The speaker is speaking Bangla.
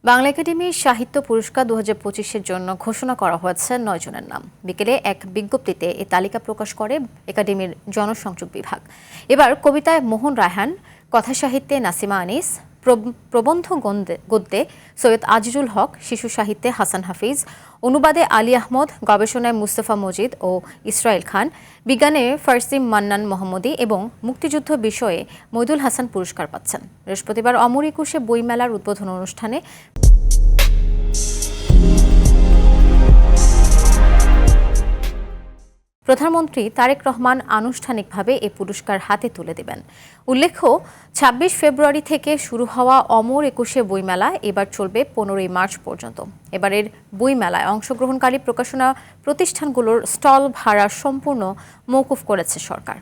বাংলা একাডেমি সাহিত্য পুরস্কার 2025-এর জন্য ঘোষণা করা হয়েছে 9 জনের নাম। বিকেলে এক বিজ্ঞপ্তিতে এই তালিকা প্রকাশ করে একাডেমির জনসংযোগ বিভাগ। এবার কবিতায় মোহন রায়হান, কথাসাহিত্যে নাসিমা আনিস, প্রবন্ধ গদ্যে সৈয়দ আজিজুল হক, শিশু সাহিত্যে হাসান হাফিজ, অনুবাদে আলী আহমদ, গবেষণায় মুস্তফা মজিদ ও ইসরায়েল খান, বিজ্ঞানে ফারসিম মান্নান মোহাম্মদী এবং মুক্তিযুদ্ধ বিষয়ে মইদুল হাসান পুরস্কার পাচ্ছেন। বৃহস্পতিবার অমর একুশে বইমেলার উদ্বোধন অনুষ্ঠানে প্রধানমন্ত্রী তারেক রহমান আনুষ্ঠানিকভাবে এ পুরস্কার হাতে তুলে দেবেন। উল্লেখ্য, ২৬ ফেব্রুয়ারি থেকে শুরু হওয়া অমর একুশে বইমেলা এবার চলবে ১৫ই মার্চ পর্যন্ত। এবারের বইমেলায় অংশগ্রহণকারী প্রকাশনা প্রতিষ্ঠানগুলোর স্টল ভাড়া সম্পূর্ণ মওকুফ করেছে সরকার।